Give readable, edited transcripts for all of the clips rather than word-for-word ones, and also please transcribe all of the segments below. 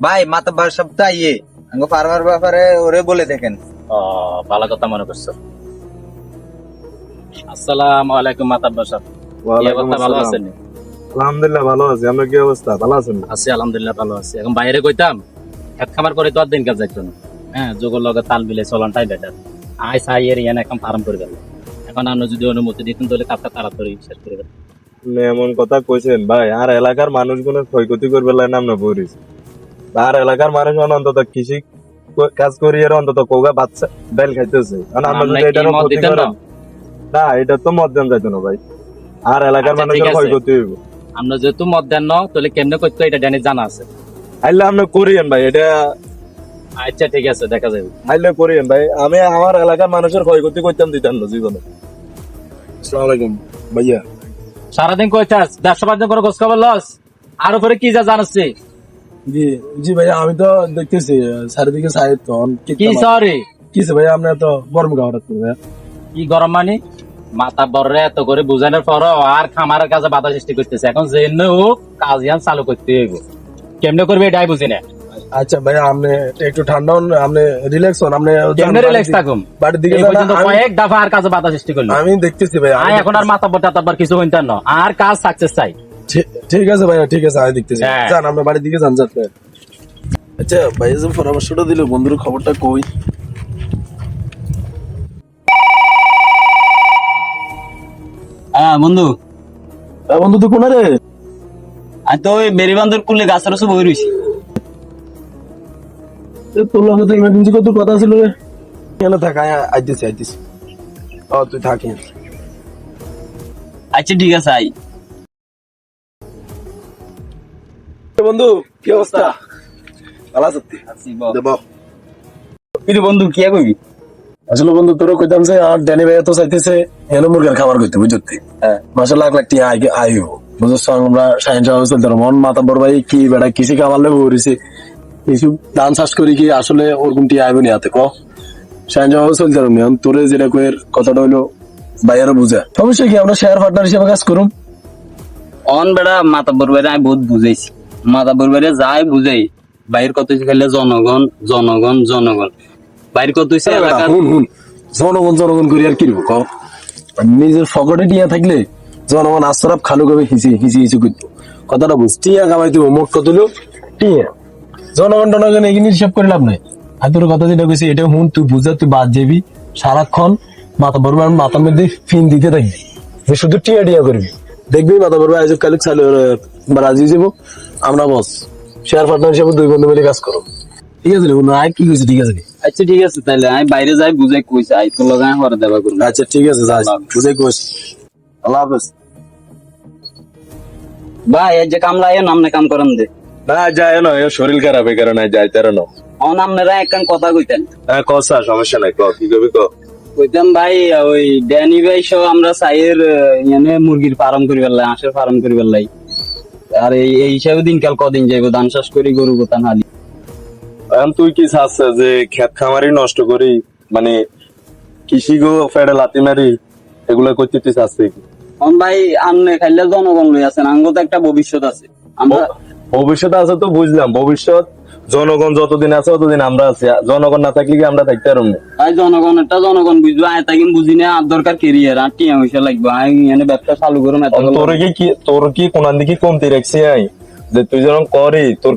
ভাই মাতব্বর সপ্তাহ ইয়ে আঙ্গ ফার্মার ব্যাপারে ওরে বলে দেখেন। ও ভালো কথা মনে করছো। আসসালামু আলাইকুম মাতাব্বর সাহেব। কি অবস্থা, ভালো আছেন? আলহামদুলিল্লাহ ভালো আছি। আমরা কি অবস্থা, ভালো আছেন? আছি আলহামদুলিল্লাহ ভালো আছি। এখন বাইরে কইতাম খেত খামার করে তো আর দিন কাজ যাইতো না। হ্যাঁ, যোগের লগে তাল মিলে চলনটাই বেটার। আই সাই এর ইয়ান এখন ফার্ম করে গেল। এখন আপনি যদি অনুমতি দিতেন তাহলে কাজটা তাড়াতাড়ি শেষ করে দেন। আপনি এমন কথা কইছেন ভাই, আর এলাকার মানুষগুলোর ক্ষয়ক্ষতি করবে লাই নাম না পড়িস। আর এলাকার মানুষ অন্তত কৃষি কাজ করি আর অন্তত কোগা বাচ্চা ডাল খাইতেছে। কারণ আমরা যদি এটার মত ক্ষতি দিতেন না? করেন না, এটা তো মত দেন যাইতো না ভাই। আর এলাকার আচ্ছা, ঠিক মানুষের আছে। ক্ষয়ক্ষতি হইব। আমরা যেহেতু মত দেন না তাহলে কেমনে করতে এটা জানি জানা আছে। আইলে আপনি করিয়েন ভাই, এটা আচ্ছা ঠিক আছে, দেখা যাবে। আইলে করিয়েন ভাই। আমি আমার এলাকার মানুষের ক্ষয়ক্ষতি করতাম দিতাম না জীবনে। আসসালামু আলাইকুম ভাইয়া। সারাদিন কইতাস ব্যবসা বাণিজ্য করে খোঁজ খবর লস, আর উপরে কি যা জানাচ্ছি? জি জি ভাইয়া, আমি তো দেখতেছি চারিদিকে সাইড তো কি সরি কিসে ভাইয়া, আপনি তো গরম খাওয়া ভাইয়া। কি গরম মানে? মাথা বড় এত করে বুঝানোর পর আর খামারের কাছে বাধা সৃষ্টি করতেছে। এখন যে হোক কাজ ইয়ান চালু করতে হইব। কেমনে করবে এটাই বুঝি না। আচ্ছা ভাইয়া, আপনি একটু ঠান্ডা হন, আপনি রিল্যাক্স হন। আপনি কেমনে রিল্যাক্স থাকুম? বাড়ির দিকে এই যান, পর্যন্ত কয়েক দফা আর কাজে বাধা সৃষ্টি করলো। আমি দেখতেছি ভাইয়া। আয় এখন আর মাথা বড় টাতাবার কিছু হইতাম না, আর কাজ সাকসেস চাই। ঠিক আছে ভাইয়া, ঠিক আছে, আমি দেখতেছি। হ্যাঁ। যান আমরা বাড়ির দিকে যান। আচ্ছা ভাইয়া, যে পরামর্শটা দিল বন্ধুর খবরটা কই? হ্যাঁ বন্ধু, বন্ধু তো কোনা রে? আমি তো ওই বেরিবান্ধর কুলে গাছের রসে বই রয়েছি। তোর লগে তো ইমার্জেন্সি কত কথা ছিল রে। কেন থাক, আইতেছি। ও তুই থাকি। আচ্ছা ঠিক আছে আই। বন্ধু কি অবস্থা? ভালো আছিস? দেবো। কিন্তু বন্ধু কি কইবি? আসলে বন্ধু তোর কইতাম যে আর ড্যানি ভাইয়া তো চাইতেছে এনে মুরগির খাবার করতে, বুঝতে? হ্যাঁ। মাসে লাখ লাখ টিয়া আইব, বুঝছ? আমরা সাইন্স হাউস চলতে মন মাথা বড় ভাই কি বেড়া কৃষি খাবার লেগে পড়েছে। কিছু ধান চাষ করি কি আসলে ওরকম টিয়া আইব নি হাতে? ক সাইন্স হাউস চলতে পারবো না। তোরে যেটা কয়ের কথাটা হইলো ভাইয়ারও বুঝা। সমস্যা কি, আমরা শেয়ার পার্টনার হিসেবে কাজ করুম। অন বেড়া মাথা বরবারে আমি বহুত বুঝাইছি। মাথা বরবারে যাই বুঝাই বাইর কত খেলে জনগণ জনগণ জনগণ বাইর কত এলাকার হুন জনগণ করি আর কি ক? নিজের ফকটে টিয়া থাকলে জনগণ আশ্রাপ খালু কবে হিসি করতো। কথাটা বুঝ, টিয়া কামাইতে মোট কত হলো টিয়া। জনগণ এগিয়ে হিসাব করে লাভ নাই। আর তোর কথা যেটা কইছি এটা হুন, তুই বুঝা, তুই বাদ যাবি সারাক্ষণ মাথা বরবার মাথার মধ্যে ফিন দিতে থাকবি যে শুধু টিয়া করবি। দেখবি মাথা বরবার আজ কালে চালু রাজি যাবো। আমরা বস শেয়ার পার্টনার হিসেবে দুই বন্ধু মিলে কাজ করো, ঠিক আছে? আয় কি কইছি, ঠিক আছে? আচ্ছা ঠিক আছে, তাহলে আমি বাইরে যাই বুঝাই কইছি আই তোর লগে হরে দেবা করবো। আচ্ছা ঠিক আছে, যাই বুঝাই কইস। আল্লাহ হাফেজ। ভাই এই যে কামলা এ নামনে কাম করেন দে। না যায় না, শরীর খারাপ এই কারণে যাইতারে না। অন আপনারা একখান কথা কইতেন। হ্যাঁ কসা, সমস্যা নাই, কি কবি ক। কইতাম ভাই ওই ড্যানি ভাই সহ আমরা চাইয়ের ইয়ানে মুরগির ফার্ম করি পেলাই, হাঁসের ফার্ম করি পেলাই। আর এই হিসাবে দিনকাল কদিন যাইব, ধান চাষ করি, গরু গোতান হালি। এখন তুই কি চাচ্ছে যে ক্ষেত খামারি নষ্ট করি, মানে কৃষি গো ফেডে লাতি মারি এগুলা করতে তুই চাচ্ছে কি? অন ভাই আমনে খাইলে জনগণ লই আছেন, আঙ্গ তো একটা ভবিষ্যৎ আছে। আমরা ভবিষ্যৎ আছে তো বুঝলাম, ভবিষ্যৎ জনগণ যতদিন আছে ততদিন আমরা আছি। জনগণ না থাকলে কি আমরা থাকতে পারবো না? ভাই জনগণেরটা জনগণ বুঝবো, আয় তাকে বুঝি না। আর দরকার কেরিয়ার আর টিয়া পয়সা লাগবে। আমি এনে ব্যবসা চালু করুন। তোর কি কোনার দিকে কমতি রাখছি আই যে তুই যখন করি তোর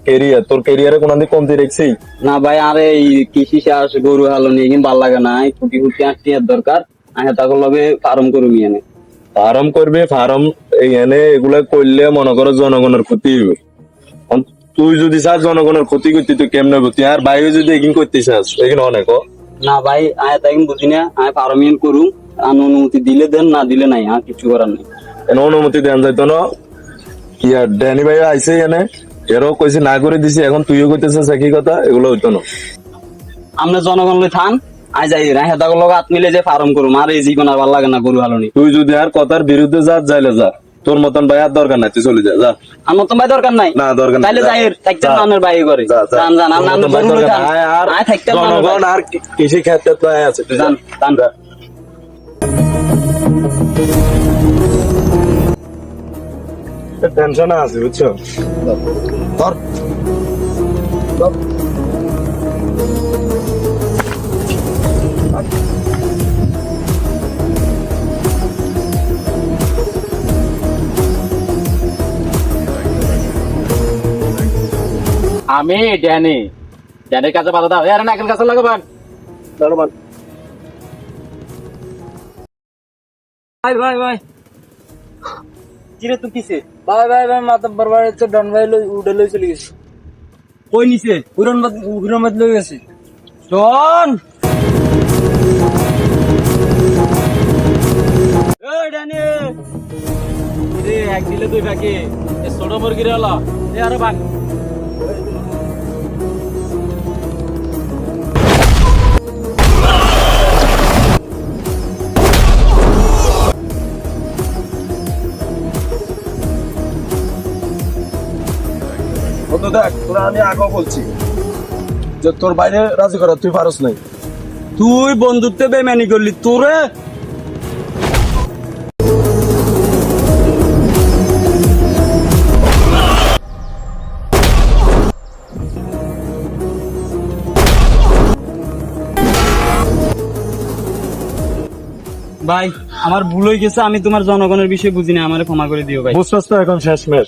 কেরিয়ারে কোনার দিকে কমতি রাখছি? না ভাই, আরে এই কৃষি চাষ গরু হালো নিয়ে কিন্তু ভাল লাগে না। কুটি কুটি আর টিয়ার দরকার। আমি তাকে লগে ফার্ম করুম এনে। ফার্ম করবে, ফার্ম এনে এগুলা করলে মনে করো জনগণের ক্ষতি হবে। তুই যদি চাস জনগণের ক্ষতি করতে তুই কেমনে করতি? আর বাইরে যদি এগিন করতে চাস এখানে অনেক না ভাই, আয় তাকে বুঝি না। আমি ফার্ম করুম, আর অনুমতি দিলে দেন, না দিলে নাই, আর কিছু করার নেই। অনুমতি দেন যাইতো না। ইয়ার ড্যানি ভাই আইসে এনে এরও কইছে না করে দিছি, এখন তুইও কইতেছিস একই কথা, এগুলো হইতো না। আমরা জনগণ লই থান, আয় যাই রায় তাকে লগে হাত মিলে যে ফার্ম করুম। আর এই জীবন আর ভাল লাগে না গরু হালো নি। তুই যদি আর কথার বিরুদ্ধে যাইলে যা, তোর মতন ভাই আর দরকার নাই, তুই চলে যা। আমার তো ভাই দরকার নাই। না দরকার নাই, তাইলে যাই থাকতে নানের বাইরে করে যান যান। আর থাকতে জনগণ আর কৃষি ক্ষেত্রে তো আছে, তুই যান যান। টেনশন আছে বুঝছো। ধর আমি ড্যানি, ড্যানির কাছে বাধা দাও। আরে নাকের কাছে লাগাবেন। ভাই ভাই ভাই কিরে তুই কিসে? ভাই ভাই ভাই মাতাব্বর বাড়ি তো ডন ভাই উঠে লই চলে গেছে। কই নিছে? উড়ানবাদ লই গেছে। ডন এই ড্যানি, রে এক দিলে দুই বাকি। এ ছোট মুরগির হলো। এ আরো ভাগ। বন্ধু দেখ, তোরা আমি আগেও বলছি যে তোর বাইরে রাজি করা তুই পারস নাই। তুই বন্ধুত্বে বেমানি করলি তোরে। ভাই আমার ভুল হয়ে গেছে, আমি তোমার জনগণের বিষয়ে বুঝি না, আমারে ক্ষমা করে দিও ভাই। বুঝছস তো এখন শেষমেশ।